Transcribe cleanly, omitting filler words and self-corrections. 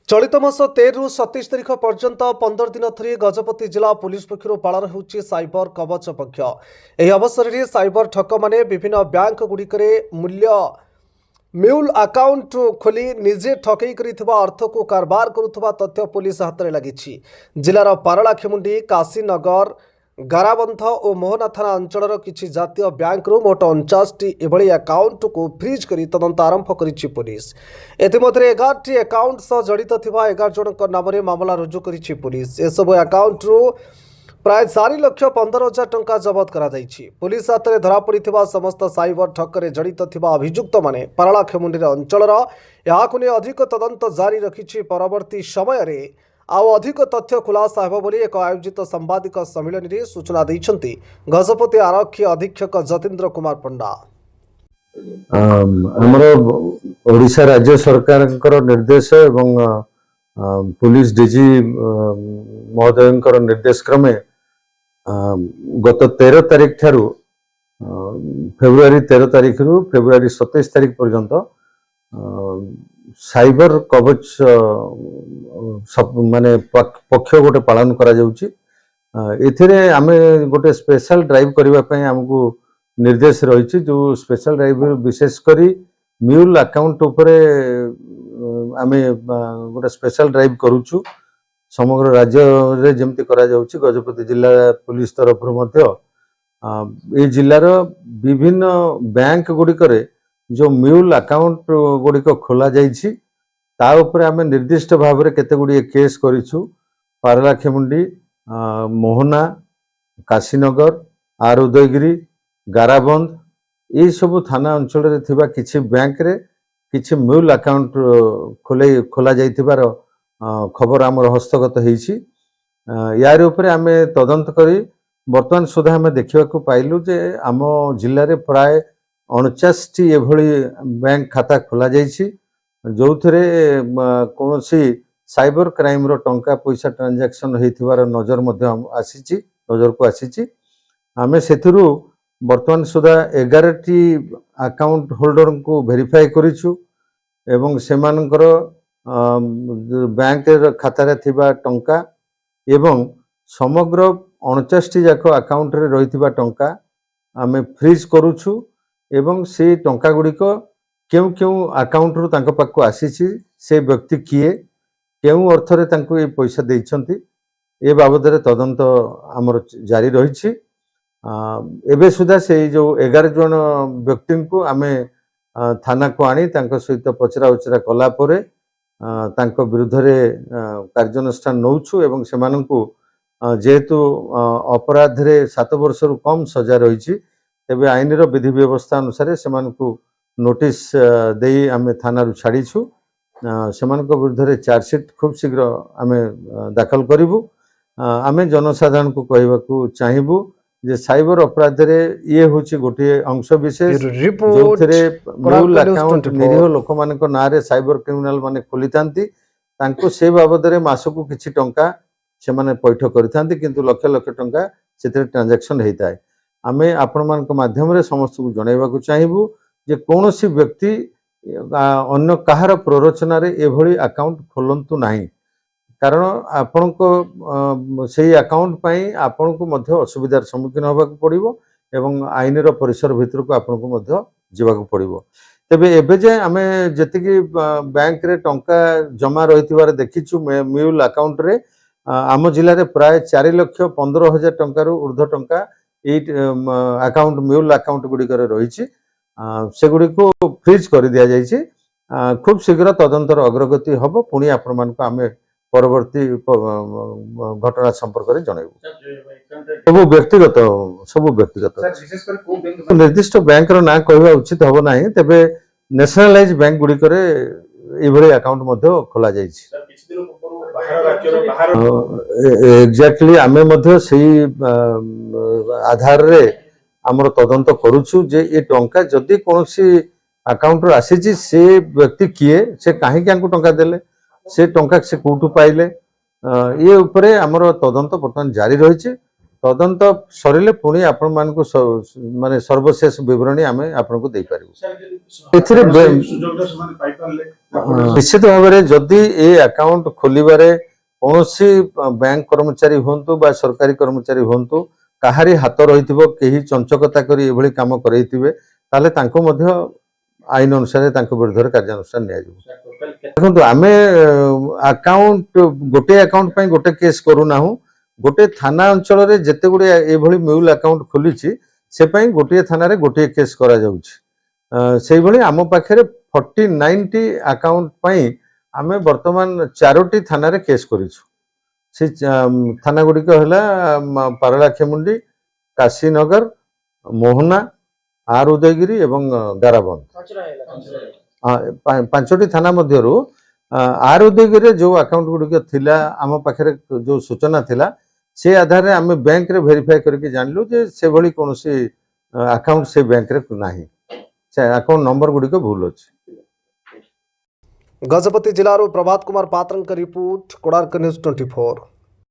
चलित मास 13 रु 27 तारिख पर्यंत 15 दिन धरी गजपति जिला पुलिस पक्षर पालन होउछि साइबर कवच पक्ष। यह अवसर में साइबर ठक माने विभिन्न बैंक गुड़िक मूल्य म्यूल अकाउंट खोली निजे ठकई करिथिबा अर्थ को कारबार करुथिबा तथ्य पुलिस हाथ में लगी। जिलार पारलाखेमुंडी काशीनगर गाराबंध और मोहना थाना अंचल किसी जातीय बैंक रु मोट 49टी एभली अकाउंट को फ्रीज कर तदंत आरंभ करिछि पुलिस। एतिमध्य 11टी अकाउंट सह जड़ित थिबा 11 जनक नाम मामला रुजु करिछि पुलिस। एसबु अकाउंट रु प्राय 4,15,000 टंका जबत करा जाइछि। पुलिस हाथ में धरा पड़िथिबा समस्त साइबर ठकरे जड़ित थिबा अभियुक्त माने पारलाखेमुंडी अंचलर याकु ने अधिक तदंत जारी रखिछि। परवर्ती समय रे आउ अधिक तथ्य खुलासा हेबो बोली एक आयोजित सांबादिक सम्मेलन में सूचना दैछन्ति गजपति आरक्षी अधीक्षक जतेन्द्र कुमार पंडा। हमरो ओडिशा राज्य सरकार निर्देश एवं पुलिस डीजी महोदय निर्देश क्रमे गत 13 तारिख ठारू फेब्रुआरी 13 तारिख रु फेब्रुआरी 27 तारिख पर्यंत साइबर कवच माने पक्ष गोटे पालन करा जाउची। एथिरे आमे गोटे स्पेशल ड्राइव करबा पई हमकु निर्देश रही। जो स्पेशल ड्राइव विशेष करी म्यूल अकाउंट उपरे आमे गोटे स्पेशल ड्राइव करूछु। समग्र राज्य रे जेमति करा जाउची गजपति जिला पुलिस तरफ मध्य ए जिल्लार विभिन्न बैंक गुड़िक जो म्यूल अकाउंट गुड़िक खोला जाइछि ता उपरे आमे निर्दिष्ट भाव में केते गुड़िए केस करिछु। पारलाखेमुंडी मोहना काशीनगर आर उदयगिरी गाराबंध ये सब थाना अंचल रे थिबा किछि बैंक रे किछि म्यूल अकाउंट खोला जाइथिबार खबर आमर हस्तगत होइछि। यार उपरे आमे तदंत करी वर्तमान सुधा आमे देखिबाकू पाइलु जे आम जिल्ला रे प्राय 49टी एभली बैंक खाता खोला जाइछि जो थे कौन साइबर क्राइम रो टंका पैसा ट्रांजैक्शन होइथिबार नजर नजर को आसीछि। आमे सेथिरु वर्तमान सुधा 11टी अकाउंट होल्डर को वेरीफाई करिछु एवं सेमानकर बैंक खाता रे थिबा टंका एवं समग्र 49टी जाक अकाउंट रे रहिथिबा टंका आमे फ्रीज करूछु एवं से टंका गुड़िक क्यों क्यों अकाउंट रु तांको पाखु आसीछि से व्यक्ति किए क्यों अर्थ रे तांको ए पैसा देइछंती ए बाबद रे तदंत हमर जारी रहिछि। एबे सुधा से जो 11 जन व्यक्ति को आमे थाना को आनी तांको सहित पचरा उचरा कला परे तांको विरुद्ध रे कार्यानुष्ठान नौछु एवं सेमानंकु जेहेतु अपराध रे 7 वर्ष रु कम सजा रहिछि तेबे आईन रो विधि व्यवस्था अनुसार सेमानंकु नोटिस देई आमे थाना रु छाड़ीछु। सेमानक विरुद्ध रे चार्जशीट खूब शीघ्र आमे दाखल करिवु। आमे जनसाधारण को कहबाकू चाहिबु जे साइबर अपराध रे ये होछि गोटे अंश विशेष जो थरे मूल अकाउंट निरीह लोक मानक नारे साइबर क्रिमिनल माने खोलितांती तांको से बाबद रे मासकू किछि टंका से माने पैठ करितांती किंतु लक्ष लक्ष टंका सेते ट्रांजैक्शन हेताय। आमे आपण मानक माध्यम रे समस्त को जणाइबाकू चाहिबु जे कौनसी व्यक्ति अन्य कहार प्ररोचना रे एभली अकाउंट खोलंतु नाही कारण आपण को सेही अकाउंट पई आपण को मध्य असुविधार सम्मुखीन होबाक पड़िबो एवं आईन रो परिसर भितर को आपण को मध्य जीवाक पड़िबो। तेबे एबे जे आमे जतिकी बैंक रे टंका जमा रहितिबार देखिछु म्यूल अकाउंट रे आम जिल्ला रे प्राय 4,15,000 टंका रु ऊर्ध्व टंका ए अकाउंट म्यूल अकाउंट गुडी करे रहिछि सेगुड़ी को फ्रीज कर दिया जाइए। खूब शीघ्र तदंतर अग्रगति हम पुणी आपण मान को आमे परवर्ती घटना संपर्क में जनइबु। सब व्यक्तिगत निर्दिष्ट बैंक रो ना कहवा उचित हबो नाही तेबे नेशनलाइज बैंक गुडी करे एभली अकाउंट मध्य खोला जाइछि। एक्जेक्टली आमे मध्य सेही आधार रे आमर तदंत करुछु जे ए टंका जदि कोनोसी अकाउंट रो आसीछि से व्यक्ति किए से काहे क्यांको टंका देले से टंका से कोठु पाइले ये ऊपरे आमर तदंत वर्तमान जारी रहिछि তদন্ত সরিলে পুଣି ଆପଣ ମାନଙ୍କୁ ମାନେ ସର୍ବଶେଷ ବିବରଣୀ ଆମେ ଆପଣଙ୍କୁ ଦେଇପାରିବୁ। ଏଥିରେ ନିଶ୍ଚିତ ଭାବରେ ଯଦି ଏ ଆକାଉଣ୍ଟ ଖୋଲିବାରେ କୌଣସି ବ୍ୟାଙ୍କ କର୍ମଚାରୀ ହୁଅନ୍ତୁ ବା ସରକାରୀ କର୍ମଚାରୀ ହୁଅନ୍ତୁ କାହାରି ହାତ ରହିଥିବ, କେହି ଚଞ୍ଚକତା କରି ଏଭଳି କାମ କରେଇଥିବେ, ତାହେଲେ ତାଙ୍କୁ ମଧ୍ୟ ଆଇନ ଅନୁସାରେ ତାଙ୍କ ବିରୁଦ୍ଧରେ କାର୍ଯ୍ୟାନୁଷ୍ଠାନ ନିଆଯିବ। ଦେଖନ୍ତୁ ଆମେ ଆକାଉଣ୍ଟ ଗୋଟିଏ ଆକାଉଣ୍ଟ ପାଇଁ ଗୋଟେ କେସ୍ କରୁନାହୁଁ। गोटे थाना अंचल जेते गुड़े एभली म्यूल अकाउंट खोली से पाई गोटे थाना गोटे केस करा जाउछि। से भली आम पाखे 49टी अकाउंट पाई आमे वर्तमान 4टी थाना रे केस करिछु। से थाना गुड़िक है पारलाखेमुंडी, काशीनगर, मोहना, आर उदयगिरी एवं गाराबंद। 5टी थाना मध्यरु आर उदयगिरी जो अकाउंट गुड़िक थिला आम पाखे जो सूचना थिला से आधार रे आमे बैंक रे वेरीफाई करके जानलु जे से भली कोनोसी अकाउंट से बैंक रे नाही, से अकाउंट नंबर गुड़ी को भूल अछि। Gajapati जिलारो Prabhat Kumar पात्रंक report, Konark news 24।